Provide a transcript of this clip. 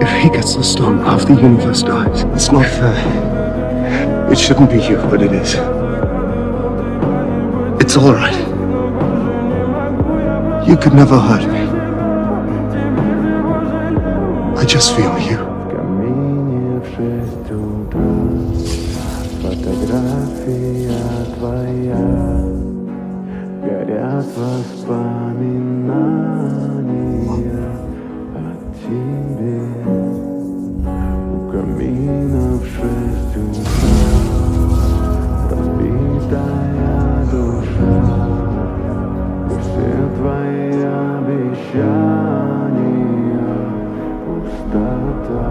If he gets the stone, half the universe dies. It's not fair. It shouldn't be you, but it is. It's all right. You could never hurt me. I just feel you. В камине в 6 утра фотография твоя, горят воспоминания о тебе. У камина в 6 утра разбитая душа, и все твои обещания пустота.